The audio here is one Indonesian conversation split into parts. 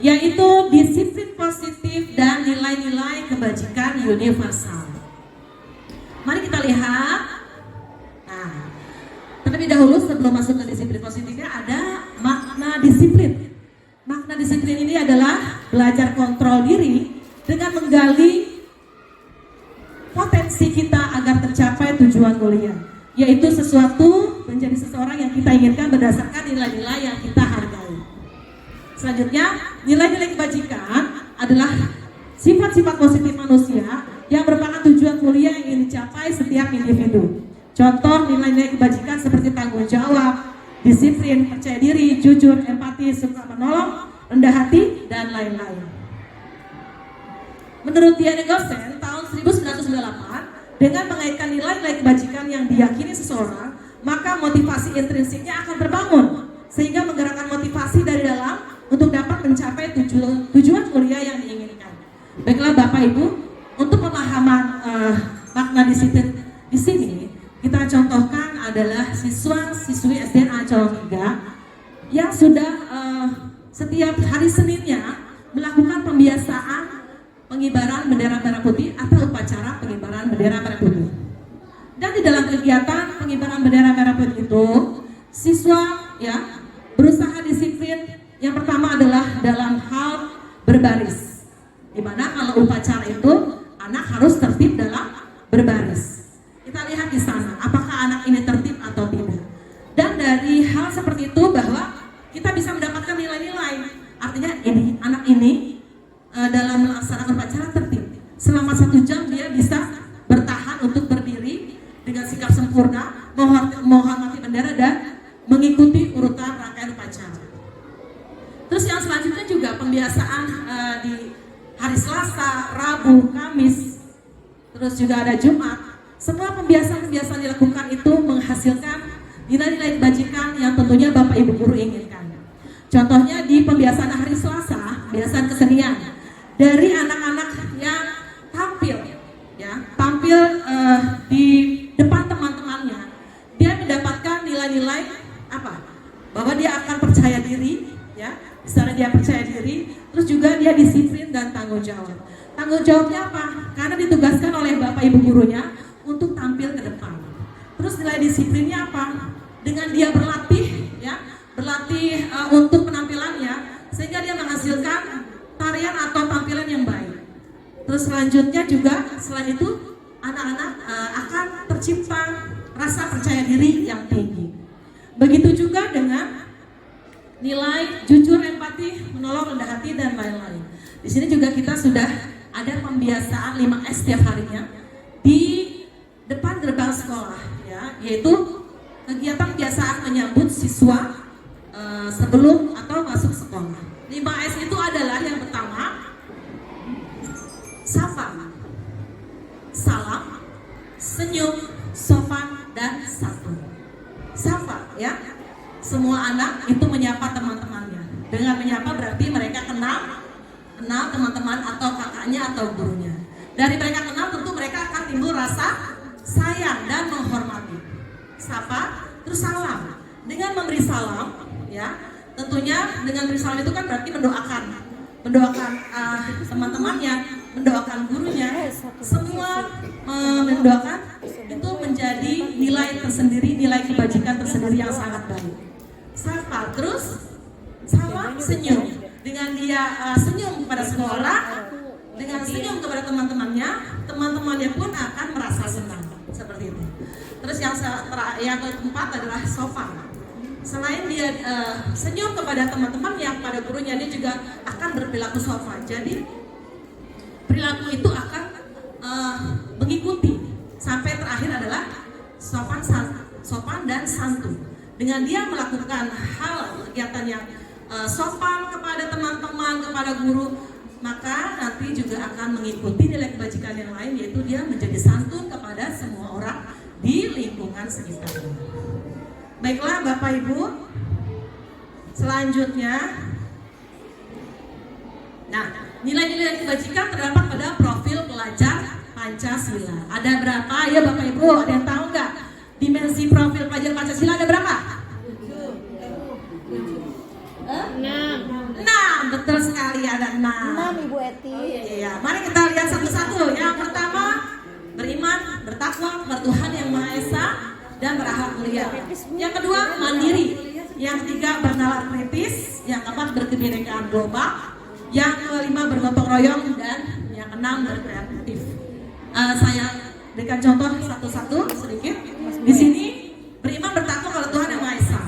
yaitu disiplin positif dan nilai-nilai kebajikan universal. Mari kita lihat. Nah, terlebih dahulu sebelum masuk ke disiplin positifnya ada makna disiplin. Makna disiplin ini adalah belajar kontrol diri dengan menggali potensi kita agar tercapai tujuan mulia, yaitu sesuatu menjadi seseorang yang kita inginkan berdasarkan nilai-nilai yang kita hargai. Selanjutnya, nilai-nilai kebajikan adalah sifat-sifat positif manusia yang merupakan tujuan mulia yang ingin dicapai setiap individu. Contoh nilai-nilai kebajikan seperti tanggung jawab, disiplin, percaya diri, jujur, empati, suka menolong, rendah hati, dan lain-lain. Menurut Diane Gossen tahun 1998, dengan mengaitkan nilai-nilai kebajikan yang diyakini seseorang, maka motivasi intrinsiknya akan terbangun, sehingga menggerakkan motivasi dari dalam untuk dapat mencapai tujuan mulia yang diinginkan. Baiklah Bapak Ibu, untuk pemahaman makna disiplin di sini, kita contohkan adalah siswa-siswi SD Ancol 3 yang sudah setiap hari Seninnya melakukan pembiasaan pengibaran bendera merah putih atau upacara pengibaran bendera merah putih. Dan di dalam kegiatan pengibaran bendera merah putih itu, siswa ya berusaha disiplin. Yang pertama adalah dalam hal berbaris. Di mana kalau upacara itu anak harus tertib dalam berbaris. Kita lihat di sana apakah anak ini tertib atau tidak. Dan dari hal seperti itu bahwa kita bisa mendapatkan nilai-nilai. Artinya ini anak ini dalam melaksanakan upacara tertib. Selama 1 jam dia bisa bertahan untuk berdiri dengan sikap sempurna, menghormati bendera dan mengikuti urutan rangkaian upacara. Terus yang selanjutnya juga pembiasaan di hari Selasa, Rabu, Kamis, terus juga ada Jumat. Semua pembiasaan-pembiasaan dilakukan itu menghasilkan nilai-nilai kebajikan yang tentunya Bapak Ibu guru inginkan. Contohnya di pembiasaan hari Selasa, pembiasaan kesenian. Dari anak-anak yang tampil di depan teman-temannya, dia mendapatkan nilai-nilai apa? Bahwa dia akan percaya diri, ya. Misalnya dia percaya diri, terus juga dia disiplin dan tanggung jawab. Tanggung jawabnya apa? Karena ditugaskan oleh Bapak Ibu gurunya untuk tampil ke depan. Terus nilai disiplinnya apa? Dengan dia berlatih, ya, berlatih untuk penampilannya, sehingga dia menghasilkan tarian atau tampilan yang baik. Terus selanjutnya juga selain itu anak-anak akan tercipta rasa percaya diri yang tinggi. Begitu juga dengan nilai jujur, empati, menolong, rendah hati, dan lain-lain. Di sini juga kita sudah ada pembiasaan 5S setiap harinya di depan gerbang sekolah, ya, yaitu kegiatan kebiasaan menyambut siswa sebelum atau masuk sekolah. 5S itu adalah yang pertama, sapa, salam, senyum, sopan, dan santun. Sapa, ya. Semua anak itu menyapa teman-temannya. Dengan menyapa berarti mereka kenal teman-teman atau kakaknya atau gurunya. Dari mereka kenal tentu mereka akan timbul rasa sayang dan menghormati. Sapa, terus salam. Dengan memberi salam, ya, tentunya dengan memberi salam itu kan berarti mendoakan teman-temannya, mendoakan gurunya, semua mendoakan itu menjadi nilai tersendiri, nilai kebajikan tersendiri yang sangat baik. Sapa, terus salam, senyum. Dengan dia senyum kepada sekolah, dengan senyum kepada teman-temannya pun akan merasa senang, seperti itu. Terus yang keempat adalah sopan. Selain dia senyum kepada teman-temannya, kepada gurunya, dia juga akan berperilaku sopan. Jadi perilaku itu akan mengikuti sampai terakhir adalah sopan dan santun. Dengan dia melakukan hal kegiatan yang sopan kepada teman-teman, kepada guru, maka nanti juga akan mengikuti nilai kebajikan yang lain, yaitu dia menjadi santun kepada semua orang di lingkungan sekitarnya. Baiklah Bapak Ibu, selanjutnya, nah, nilai-nilai kebajikan terdapat pada profil pelajar Pancasila. Ada berapa ya Bapak Ibu? Ada yang tahu nggak? Dimensi profil pelajar Pancasila ada berapa? 6, betul sekali. ya ada 6. 6 Ibu Eti. Iya, mari kita lihat satu-satu. Yang pertama, beriman, bertakwa kepada Tuhan yang Maha Esa dan berakhlak mulia. Yang kedua, mandiri. Yang ketiga, bernalar kritis. Yang keempat, berkebinekaan global. Yang kelima, bergotong royong. Dan yang keenam, berkreatif. Saya berikan contoh satu-satu sedikit. Di sini, beriman, bertakwa kepada Tuhan yang Maha Esa.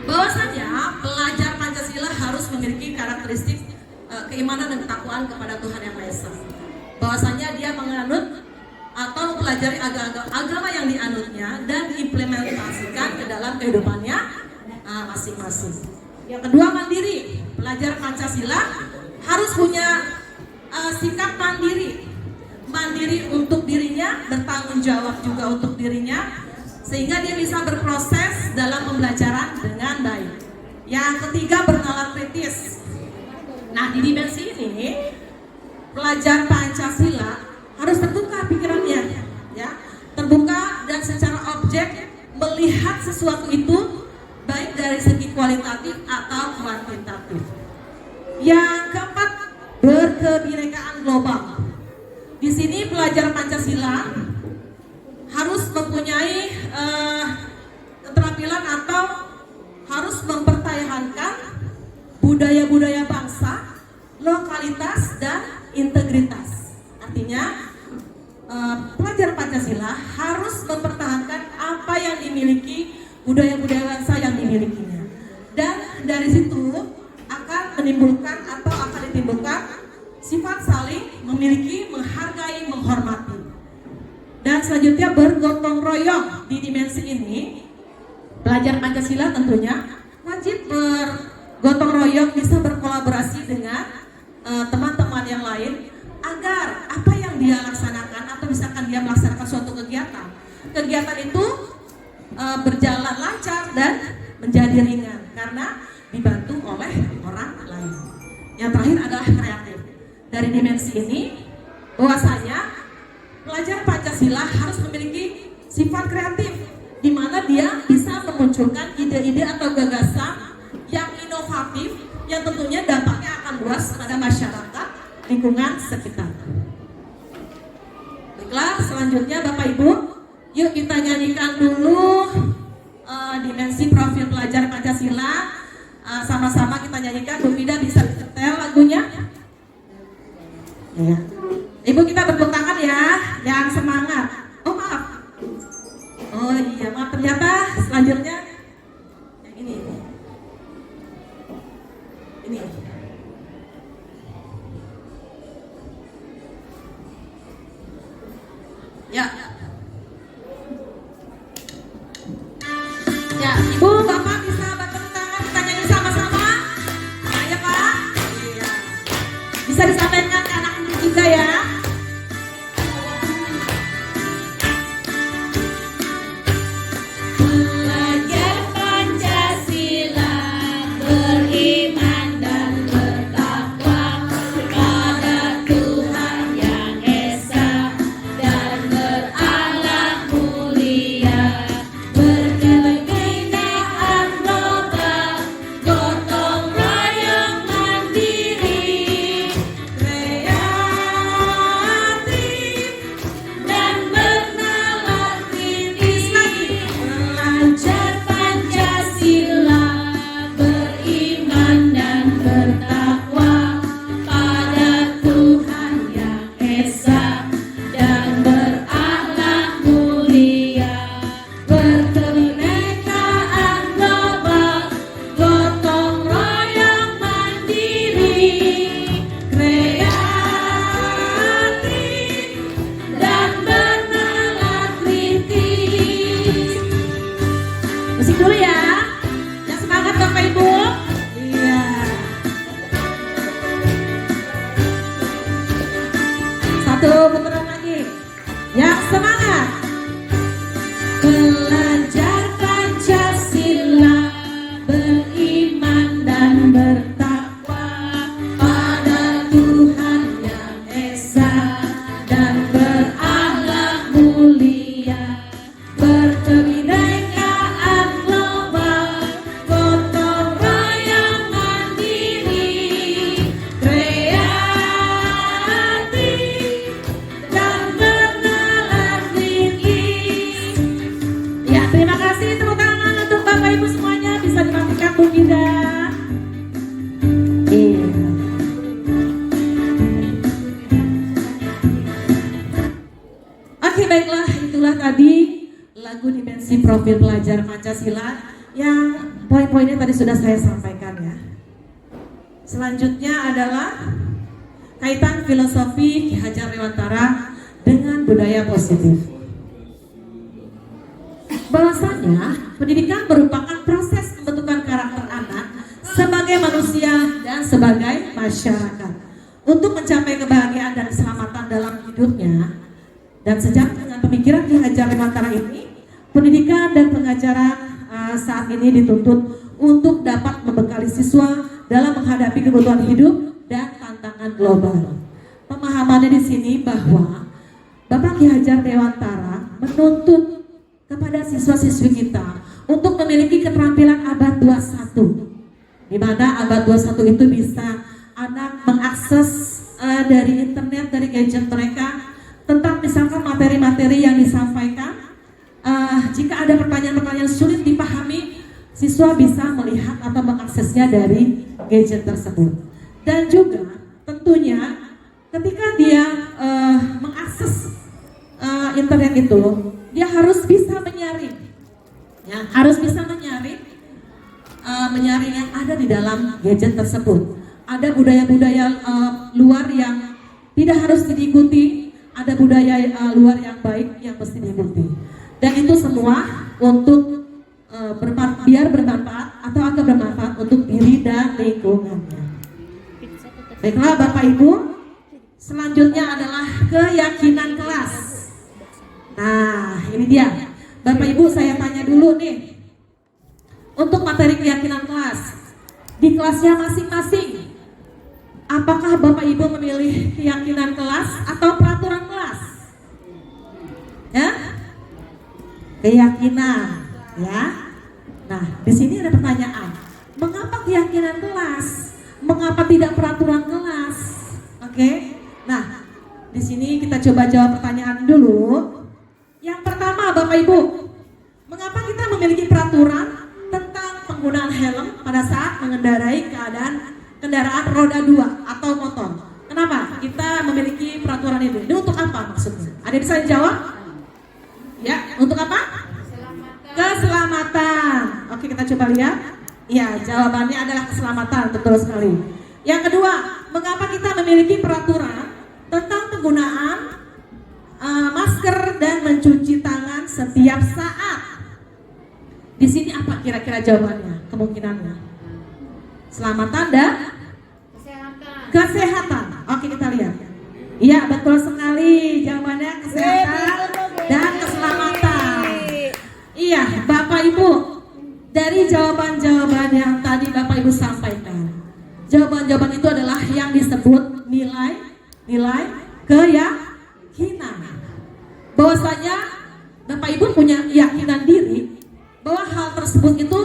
Bahwasanya pelajar Pancasila harus memiliki karakteristik keimanan dan ketakwaan kepada Tuhan yang Maha Esa. Bahwasanya dia menganut atau mempelajari agama yang dianutnya dan diimplementasikan ke dalam kehidupannya masing-masing. Yang kedua, mandiri. Pelajar Pancasila harus punya sikap mandiri. Mandiri untuk dirinya, bertanggung jawab juga untuk dirinya, sehingga dia bisa berproses dalam pembelajaran dengan baik. Yang ketiga, bernalar kritis. Nah, di dimensi ini pelajar Pancasila harus terbuka pikirannya, ya, terbuka dan secara objek melihat sesuatu itu baik dari segi kualitatif atau kuantitatif. Yang keempat, berkebinekaan global. Di sini pelajar Pancasila harus mempunyai keterampilan atau harus mempertahankan budaya-budaya bangsa, lokalitas, dan integritas. Artinya pelajar Pancasila harus mempertahankan apa yang dimiliki, budaya-budaya bangsa yang dimilikinya. Dan dari situ akan menimbulkan atau akan ditimbulkan sifat saling memiliki, menghargai, menghormati. Dan selanjutnya, bergotong royong. Di dimensi ini pelajar Pancasila tentunya wajib bergotong royong, bisa berkolaborasi dengan teman-teman yang lain agar apa yang dia laksanakan atau misalkan dia melaksanakan suatu kegiatan itu berjalan lancar dan menjadi ringan karena dibantu oleh orang lain. Yang terakhir adalah kreatif. Dari dimensi ini bahwasanya pelajar Pancasila harus memiliki sifat kreatif, di mana dia bisa memunculkan ide-ide atau gagasan yang inovatif yang tentunya dampaknya akan luas pada masyarakat lingkungan sekitar. Baiklah, selanjutnya Bapak Ibu, yuk kita nyanyikan dulu dimensi profil pelajar Pancasila. Sama-sama kita nyanyikan. Bu Fida bisa ditetel lagunya? Ya. Ibu, kita bertepuk tangan ya, yang semangat. Oh maaf. Oh iya, maaf, ternyata selanjutnya yang ini. Ini. Ya. Ya, Ibu, Bapak bisa bertepuk tangan, kita nyanyi sama-sama. Ayo Pak. Iya. Bisa disampaikan ke anak juga ya. profil pelajar Pancasila yang poin-poinnya tadi sudah saya sampaikan ya. Selanjutnya adalah kaitan filosofi Ki Hajar Dewantara dengan budaya positif. Bahwasanya pendidikan merupakan proses pembentukan karakter anak sebagai manusia dan sebagai masyarakat untuk mencapai kebahagiaan dan keselamatan dalam hidupnya. Dan sejak dengan pemikiran Ki Hajar Dewantara ini, pendidikan dan pengajaran saat ini dituntut untuk dapat membekali siswa dalam menghadapi kebutuhan hidup dan tantangan global. Pemahamannya di sini bahwa Bapak Ki Hajar Dewantara menuntut kepada siswa-siswi kita untuk memiliki keterampilan abad 21, di mana abad 21 itu bisa anak mengakses dari internet, dari gadget mereka tentang misalkan materi-materi yang disampaikan. Jika ada pertanyaan-pertanyaan sulit dipahami, siswa bisa melihat atau mengaksesnya dari gadget tersebut. Dan juga tentunya ketika dia mengakses internet itu, dia harus bisa menyaring, ya, harus bisa menyaring yang ada di dalam gadget tersebut. Ada budaya-budaya luar yang tidak harus diikuti, ada budaya luar yang baik yang mesti diikuti. Dan itu semua untuk biar bermanfaat atau agar bermanfaat untuk diri dan lingkungannya. Baiklah Bapak Ibu, selanjutnya adalah keyakinan kelas. Nah, ini dia. Bapak Ibu, saya tanya dulu nih. Untuk materi keyakinan kelas, di kelasnya masing-masing, apakah Bapak Ibu memilih keyakinan kelas atau peraturan kelas? Ya? Keyakinan, ya. Nah, di sini ada pertanyaan. Mengapa keyakinan kelas? Mengapa tidak peraturan kelas? Oke. Nah, di sini kita coba jawab pertanyaan dulu. Yang pertama Bapak Ibu, mengapa kita memiliki peraturan tentang penggunaan helm pada saat mengendarai kendaraan roda 2 atau motor? Kenapa kita memiliki peraturan itu? Ini untuk apa maksudnya? Ada yang bisa dijawab? Ya, untuk apa? Keselamatan. Oke, kita coba lihat. Ya, jawabannya adalah keselamatan, betul sekali. Yang kedua, mengapa kita memiliki peraturan tentang penggunaan masker dan mencuci tangan setiap saat? Di sini apa kira-kira jawabannya? Kemungkinannya keselamatan dan kesehatan. Oke, kita lihat. Iya, betul sekali. Jawabannya kesehatan dan keselamatan. Iya, Bapak Ibu, dari jawaban-jawaban yang tadi Bapak Ibu sampaikan, jawaban-jawaban itu adalah yang disebut nilai keyakinan. Bahwasanya Bapak Ibu punya keyakinan diri bahwa hal tersebut itu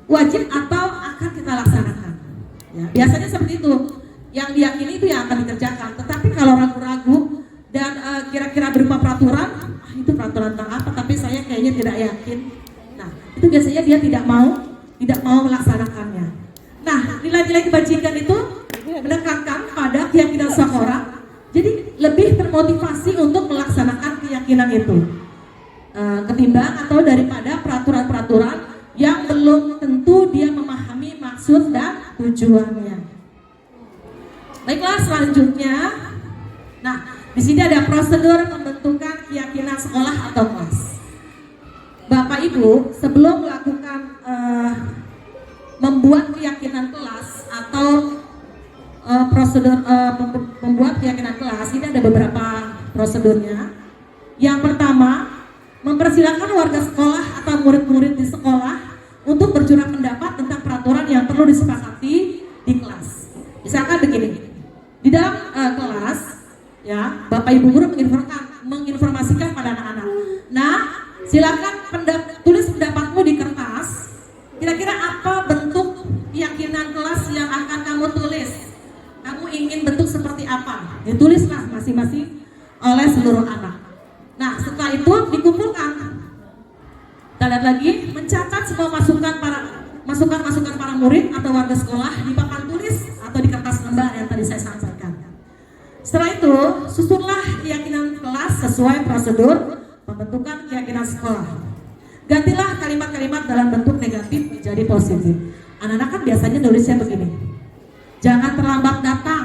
wajib atau akan kita laksanakan. Ya, biasanya seperti itu. Yang diyakini itu yang akan dikerjakan. Tetapi kalau ragu-ragu dan kira-kira berupa peraturan, itu peraturan tentang apa? Tapi saya kayaknya tidak yakin. Nah, itu biasanya dia tidak mau melaksanakannya. Nah, nilai-nilai kebajikan itu menekankan pada keyakinan seseorang. Jadi lebih termotivasi untuk melaksanakan keyakinan itu ketimbang atau daripada peraturan-peraturan yang belum tentu dia memahami maksud dan tujuannya. Baiklah, selanjutnya, nah di sini ada prosedur pembentukan keyakinan sekolah atau kelas. Bapak Ibu, sebelum melakukan membuat keyakinan kelas atau prosedur membuat keyakinan kelas, ini ada beberapa prosedurnya. Yang pertama, mempersilahkan warga sekolah atau murid-murid di sekolah untuk bercurah pendapat tentang peraturan yang perlu disepakati di kelas. Misalkan begini, di dalam kelas, ya, Bapak Ibu guru menginformasikan pada anak-anak. Nah, silakan tulis pendapatmu di kertas. Kira-kira apa bentuk keyakinan kelas yang akan kamu tulis? Kamu ingin bentuk seperti apa? Ditulislah masing-masing oleh seluruh anak. Nah, setelah itu dikumpulkan. Kita lihat lagi, mencatat semua masukan para murid atau warga sekolah di papan tulis atau di kertas lembar yang tadi saya sampaikan. Setelah itu, susunlah keyakinan kelas sesuai prosedur pembentukan keyakinan sekolah. Gantilah kalimat-kalimat dalam bentuk negatif menjadi positif. Anak-anak kan biasanya nulisnya begini. Jangan terlambat datang.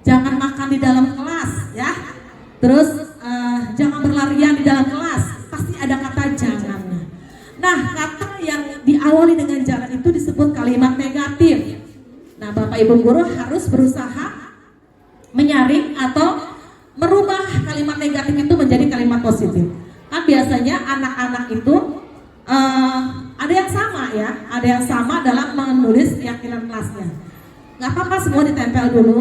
Jangan makan di dalam kelas, ya. Terus jangan berlarian di dalam kelas. Pasti ada kata jangannya. Nah, kata yang diawali dengan jangan itu disebut kalimat negatif. Nah, Bapak Ibu guru harus berusaha menyaring atau merubah kalimat negatif itu menjadi kalimat positif. Kan biasanya anak-anak itu ada yang sama ya, ada yang sama dalam menulis keyakinan kelasnya. Nggak apa-apa semua ditempel dulu,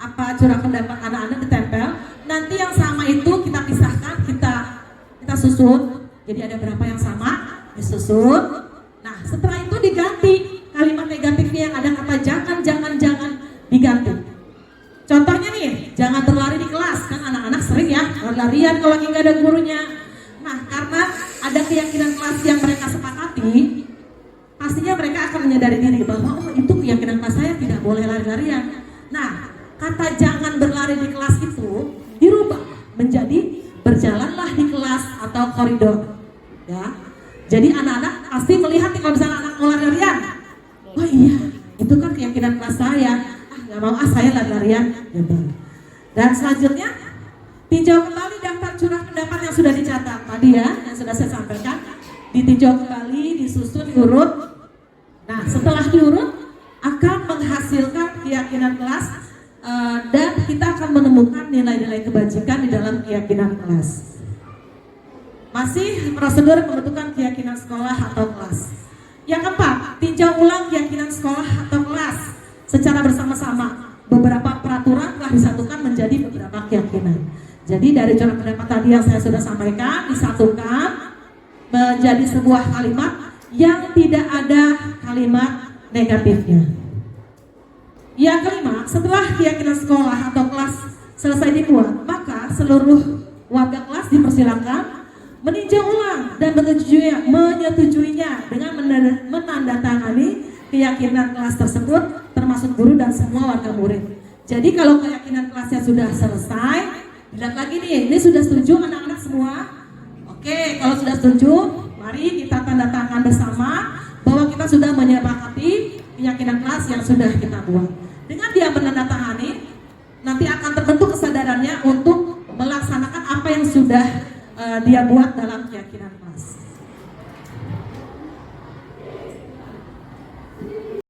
apa curah pendapat anak-anak ditempel. Nanti yang sama itu kita pisahkan, kita susun. Jadi ada berapa yang sama, disusun. Nah setelah itu diganti kalimat negatifnya yang ada kata jangan diganti. Contohnya nih, jangan berlari di kelas, kan anak-anak sering ya berlarian kalau lagi nggak ada gurunya. Nah, karena ada keyakinan kelas yang mereka sepakati, pastinya mereka akan menyadari diri bahwa oh itu keyakinan kelas saya, tidak boleh lari-larian. Nah, kata jangan berlari di kelas itu dirubah menjadi berjalanlah di kelas atau koridor. Ya, jadi anak-anak pasti melihat nih kalau misalnya anak mau lari-larian, oh iya, itu kan keyakinan kelas saya. Nggak mau saya lari-larian. Gitu. Dan selanjutnya tinjau kembali daftar curah pendapat yang sudah dicatat tadi ya, yang sudah saya sampaikan. Ditinjau kembali, disusun, diurut. Nah, setelah diurut akan menghasilkan keyakinan kelas dan kita akan menemukan nilai-nilai kebajikan di dalam keyakinan kelas. Masih prosedur pembentukan keyakinan sekolah atau kelas. Yang keempat, tinjau ulang keyakinan sekolah atau kelas secara bersama-sama. Beberapa peraturan telah disatukan menjadi beberapa keyakinan. Jadi dari curah pendapat tadi yang saya sudah sampaikan disatukan menjadi sebuah kalimat yang tidak ada kalimat negatifnya. Yang kelima, setelah keyakinan sekolah atau kelas selesai dibuat, maka seluruh warga kelas dipersilakan meninjau ulang dan menyetujuinya dengan menandatangani keyakinan kelas tersebut termasuk guru dan semua warga murid. Jadi kalau keyakinan kelasnya sudah selesai, lihat lagi nih, ini sudah setuju anak-anak semua? Oke, kalau sudah setuju, mari kita tanda tangan bersama bahwa kita sudah menyepakati keyakinan kelas yang sudah kita buat. Dengan dia menandatangani, nanti akan terbentuk kesadarannya untuk melaksanakan apa yang sudah dia buat dalam keyakinan kelas.